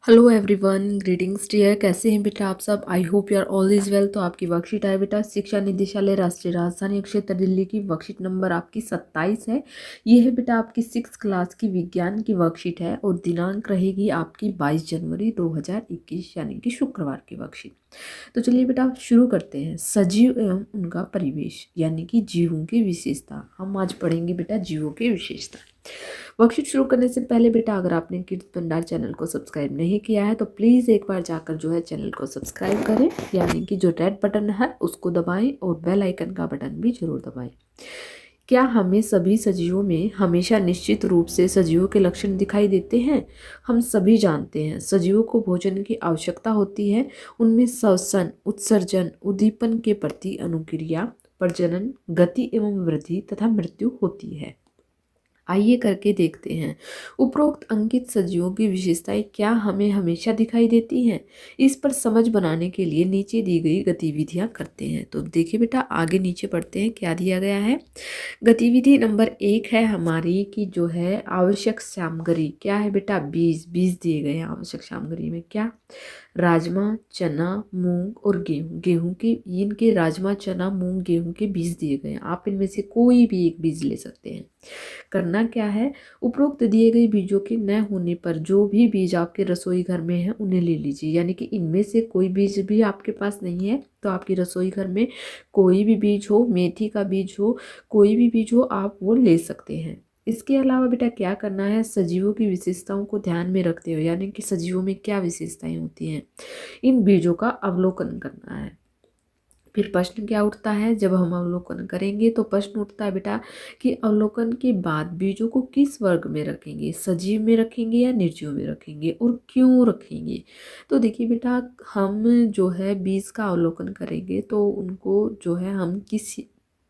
Hello everyone, greetings dear. कैसे हैं बेटा आप सब? I hope you are all is well. तो आपकी वर्कशीट है बेटा, शिक्षा निदेशालय राष्ट्रीय राजधानी क्षेत्र दिल्ली की वर्कशीट नंबर आपकी 27 है। ये है बेटा आपकी 6 क्लास की विज्ञान की वर्कशीट है और दिनांक रहेगी आपकी 22 जनवरी 2021 यानी कि शुक्रवार की वर्कशीट। तो चलिए बेटा शुरू करते हैं। सजीव एवं उनका परिवेश यानी कि जीवों की विशेषता। हम आज पढ़ेंगे बेटा जीवों की विशेषता। वर्कशीट शुरू करने से पहले बेटा अगर आपने किड्स भंडार चैनल को सब्सक्राइब नहीं किया है तो प्लीज़ एक बार जाकर जो है चैनल को सब्सक्राइब करें, यानी कि जो रेड बटन है उसको दबाएं और बेल आइकन का बटन भी जरूर दबाएं। क्या हमें सभी सजीवों में हमेशा निश्चित रूप से सजीवों के लक्षण दिखाई देते हैं? हम सभी जानते हैं सजीवों को भोजन की आवश्यकता होती है। उनमें श्वसन, उत्सर्जन, उद्दीपन के प्रति अनुक्रिया, प्रजनन, गति एवं वृद्धि तथा मृत्यु होती है। आइए करके देखते हैं उपरोक्त अंकित सजीवों की विशेषताएं क्या हमें हमेशा दिखाई देती हैं। इस पर समझ बनाने के लिए नीचे दी गई गतिविधियां करते हैं। तो देखिए बेटा आगे नीचे पढ़ते हैं क्या दिया गया है। गतिविधि नंबर 1 है हमारी की जो है आवश्यक सामग्री। क्या है बेटा? बीज। बीज दिए गए हैं आवश्यक सामग्री में। क्या? राजमा, चना, मूंग और गेहूं। गेहूं के इनके राजमा, चना, मूंग, गेहूं के बीज दिए गए हैं। आप इनमें से कोई भी एक बीज ले सकते हैं। करना क्या है, उपरोक्त दिए गए बीजों के न होने पर जो भी बीज आपके रसोई घर में है उन्हें ले लीजिए। यानी कि इनमें से कोई बीज भी आपके पास नहीं है तो आपकी रसोई घर में कोई भी बीज हो, मेथी का बीज हो, कोई भी बीज हो, आप वो ले सकते हैं। इसके अलावा बेटा क्या करना है, सजीवों की विशेषताओं को ध्यान में रखते हुए यानी कि सजीवों में क्या विशेषताएं होती हैं इन बीजों का अवलोकन करना है। फिर प्रश्न क्या उठता है, जब हम अवलोकन करेंगे तो प्रश्न उठता है बेटा कि अवलोकन के बाद बीजों को किस वर्ग में रखेंगे, सजीव में रखेंगे या निर्जीव में रखेंगे और क्यों रखेंगे। तो देखिए बेटा हम जो है बीज का अवलोकन करेंगे तो उनको जो है हम किस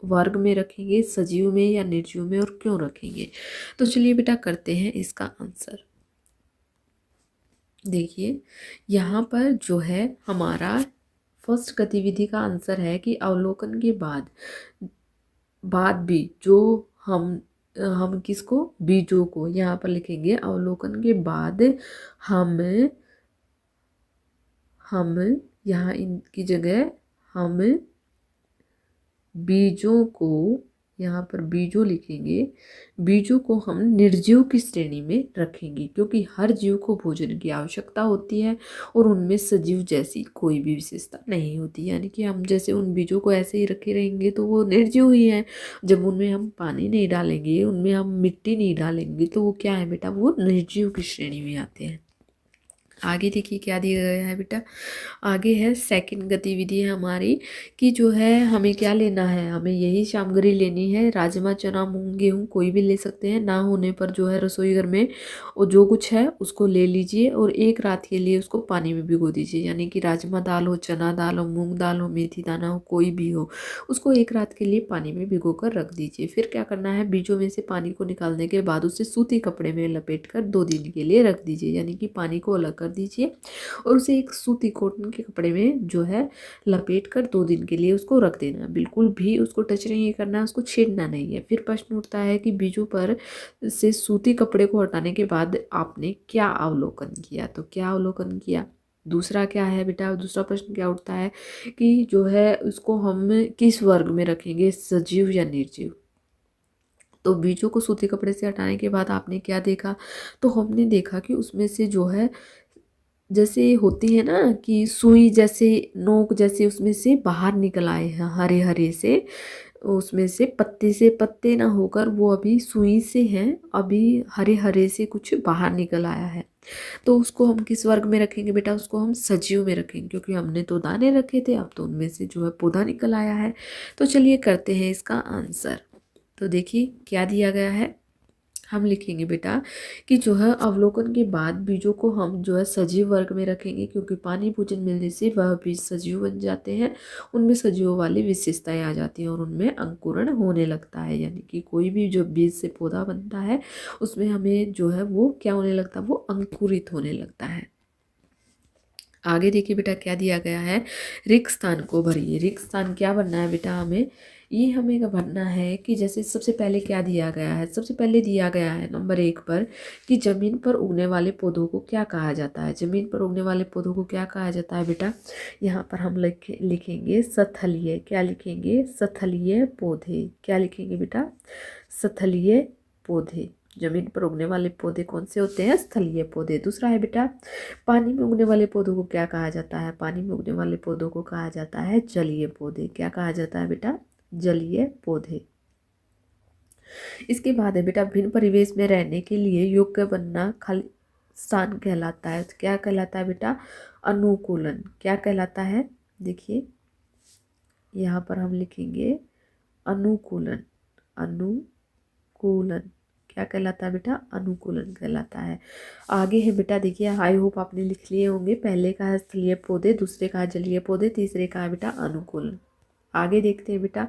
वर्ग में रखेंगे, सजीव में या निर्जीव में, और क्यों रखेंगे। तो चलिए बेटा करते हैं इसका आंसर। देखिए यहाँ पर जो है हमारा फर्स्ट गतिविधि का आंसर है कि अवलोकन के बाद बाद भी जो हम किसको, बीजों को यहाँ पर लिखेंगे। अवलोकन के बाद हम हम यहाँ इनकी जगह हम बीजों को, यहाँ पर बीजों लिखेंगे। बीजों को हम निर्जीव की श्रेणी में रखेंगे क्योंकि हर जीव को भोजन की आवश्यकता होती है और उनमें सजीव जैसी कोई भी विशेषता नहीं होती। यानी कि हम जैसे उन बीजों को ऐसे ही रखे रहेंगे तो वो निर्जीव ही हैं। जब उनमें हम पानी नहीं डालेंगे, उनमें हम मिट्टी नहीं डालेंगे तो वो क्या है बेटा, वो निर्जीव की श्रेणी में आते हैं। आगे देखिए क्या दिया गया है बेटा। आगे है सेकंड गतिविधि है हमारी कि जो है हमें क्या लेना है, हमें यही सामग्री लेनी है। राजमा, चना, मूंग, गेहूं कोई भी ले सकते हैं। ना होने पर जो है रसोई घर में और जो कुछ है उसको ले लीजिए और एक रात के लिए उसको पानी में भिगो दीजिए। यानी कि राजमा दाल हो, चना दाल हो, मूंग दाल हो, मेथी दाना हो, कोई भी हो, उसको एक रात के लिए पानी में भिगो कर रख दीजिए। फिर क्या करना है, बीजों में से पानी को निकालने के बाद उसे सूती कपड़े में लपेट कर 2 दिन के लिए रख दीजिए। यानी कि पानी को अलग कर दीजिए और उसे एक सूती कॉटन के कपड़े में जो है लपेट कर 2 दिन के लिए उसको रख देना। बिल्कुल भी उसको टच नहीं करना, उसको छेड़ना नहीं है। फिर प्रश्न उठता है कि बीजों पर से सूती कपड़े को हटाने के बाद आपने क्या अवलोकन किया। तो क्या अवलोकन किया, दूसरा क्या है बेटा, दूसरा प्रश्न क्या उठता है कि जो है उसको हम किस वर्ग में रखेंगे, सजीव या निर्जीव। तो बीजों को सूती कपड़े से हटाने के बाद आपने क्या देखा, तो हमने देखा कि उसमें से जो है जैसे होती है ना कि सुई जैसे, नोक जैसे उसमें से बाहर निकल आए हैं हरे हरे से, उसमें से पत्ते से पत्ते ना होकर वो अभी सुई से हैं, अभी हरे हरे से कुछ बाहर निकल आया है। तो उसको हम किस वर्ग में रखेंगे बेटा, उसको हम सजीव में रखेंगे क्योंकि हमने तो दाने रखे थे, अब तो उनमें से जो है पौधा निकल आया है। तो चलिए करते हैं इसका आंसर। तो देखिए क्या दिया गया है, हम लिखेंगे बेटा कि जो है अवलोकन के बाद बीजों को हम जो है सजीव वर्ग में रखेंगे क्योंकि पानी पूजन मिलने से वह बीज सजीव बन जाते हैं, उनमें सजीवों वाली विशेषताएं आ जाती हैं और उनमें अंकुरण होने लगता है। यानी कि कोई भी जो बीज से पौधा बनता है उसमें हमें जो है वो क्या होने लगता है, वो अंकुरित होने लगता है। आगे देखिए बेटा क्या दिया गया है, रिक्त स्थान को भरिए। रिक्त स्थान क्या बनना है बेटा, हमें ये हमें भरना है कि जैसे सबसे पहले क्या दिया गया है। सबसे पहले दिया गया है नंबर 1 पर कि ज़मीन पर उगने वाले पौधों को क्या कहा जाता है। ज़मीन पर उगने वाले पौधों को क्या कहा जाता है बेटा। यहाँ पर हम लिखेंगे स्थलीय। क्या लिखेंगे, स्थलीय पौधे। क्या लिखेंगे बेटा, स्थलीय पौधे। जमीन पर उगने वाले पौधे कौन से होते हैं, स्थलीय पौधे। दूसरा है बेटा, पानी में उगने वाले पौधों को क्या कहा जाता है। पानी में उगने वाले पौधों को कहा जाता है जलीय पौधे। क्या कहा जाता है बेटा, जलीय पौधे। इसके बाद है बेटा, भिन्न परिवेश में रहने के लिए योग्य बनना खाली स्थान कहलाता है। क्या कहलाता है बेटा, अनुकूलन। क्या कहलाता है, देखिए यहाँ पर हम लिखेंगे अनुकूलन। अनुकूलन क्या कहलाता है बेटा, अनुकूलन कहलाता है। आगे है बेटा, देखिए आई होप आपने लिख लिए होंगे। पहले का है स्थलीय पौधे, दूसरे का है जलीय पौधे, तीसरे का है बेटा अनुकूलन। आगे देखते हैं बेटा,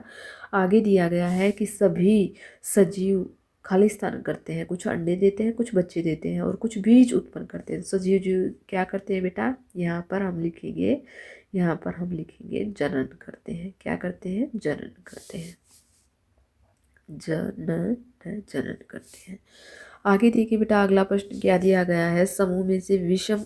आगे दिया गया है कि सभी सजीव खाली स्थान करते हैं। कुछ अंडे देते हैं, कुछ बच्चे देते हैं और कुछ बीज उत्पन्न करते हैं। सजीव जीव क्या करते हैं बेटा, यहाँ पर हम लिखेंगे, यहाँ पर हम लिखेंगे जनन करते हैं। क्या करते हैं, जनन करते हैं। जनन करते हैं। आगे देखिए बेटा, अगला प्रश्न क्या दिया गया है। समूह में से विषम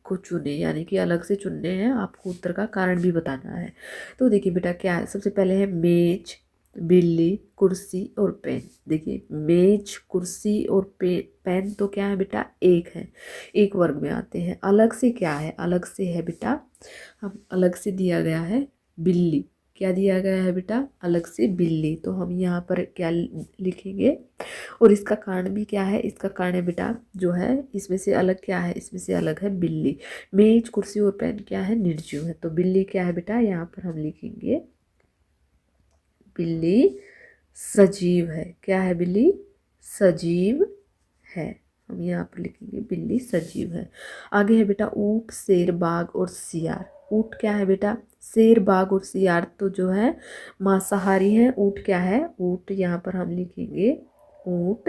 को चुने, यानी कि अलग से चुनने हैं, आपको उत्तर का कारण भी बताना है। तो देखिए बेटा क्या है, सबसे पहले है मेज, बिल्ली, कुर्सी और पेन। देखिए मेज, कुर्सी और पेन तो क्या है बेटा, एक है, एक वर्ग में आते हैं। अलग से क्या है, अलग से है बेटा, हम अलग से दिया गया है बिल्ली। क्या दिया गया है बेटा, अलग से बिल्ली। तो हम यहाँ पर क्या लिखेंगे, और इसका कारण भी क्या है, इसका कारण है बेटा जो है इसमें से अलग क्या है, इसमें से अलग है बिल्ली। मेज, कुर्सी और पेन क्या है, निर्जीव है। तो बिल्ली क्या है बेटा, यहाँ पर हम लिखेंगे बिल्ली सजीव है। क्या है, बिल्ली सजीव है। हम यहाँ पर लिखेंगे बिल्ली सजीव है। आगे है बेटा, ऊंट, शेर, बाघ और सियार। ऊंट क्या है बेटा, शेर, बाघ और सियार तो जो है मांसाहारी है। ऊंट क्या है, ऊंट यहाँ पर हम लिखेंगे ऊंट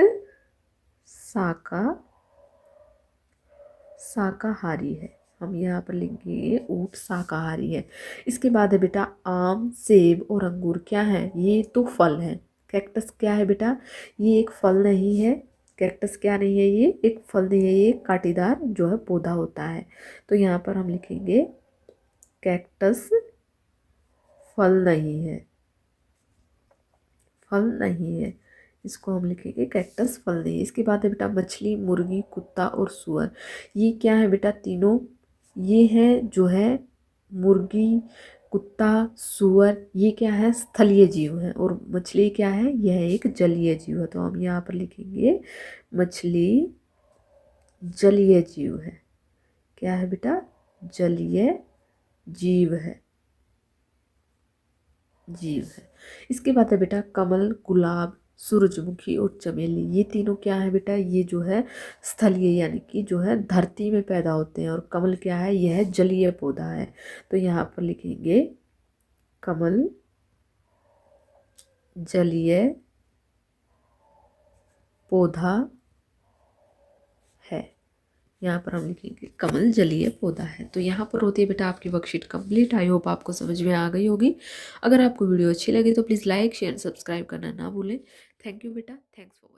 शाकाहारी है। हम यहाँ पर लिखेंगे ऊंट शाकाहारी है। इसके बाद है बेटा, आम, सेब और अंगूर क्या है, ये तो फल है। कैक्टस क्या है बेटा, ये एक फल नहीं है। कैक्टस क्या नहीं है, ये एक फल नहीं है, ये कांटेदार जो है पौधा होता है। तो यहाँ पर हम लिखेंगे कैक्टस फल नहीं है, फल नहीं है। इसको हम लिखेंगे कैक्टस फल नहीं है। इसके बाद है बेटा, मछली, मुर्गी, कुत्ता और सुअर। ये क्या है बेटा, तीनों ये है जो है मुर्गी, कुत्ता, सुअर, ये क्या है, स्थलीय जीव है। और मछली क्या है, यह एक जलीय जीव है। तो हम यहाँ पर लिखेंगे मछली जलीय जीव है। क्या है बेटा, जलीय जीव है, जीव है। इसके बाद है बेटा, कमल, गुलाब, सूरजमुखी और चमेली। ये तीनों क्या है बेटा, ये जो है स्थलीय यानी कि जो है धरती में पैदा होते हैं। और कमल क्या है, यह जलीय पौधा है। तो यहाँ पर लिखेंगे कमल जलीय पौधा है। यहाँ पर हम लिखेंगे कमल जलीय पौधा है। तो यहाँ पर होती है बेटा आपकी वर्कशीट कंप्लीट। आई होप आपको समझ में आ गई होगी। अगर आपको वीडियो अच्छी लगी तो प्लीज़ लाइक, शेयर, सब्सक्राइब करना ना भूलें। थैंक यू बेटा, थैंक्स फॉर वॉचिंग।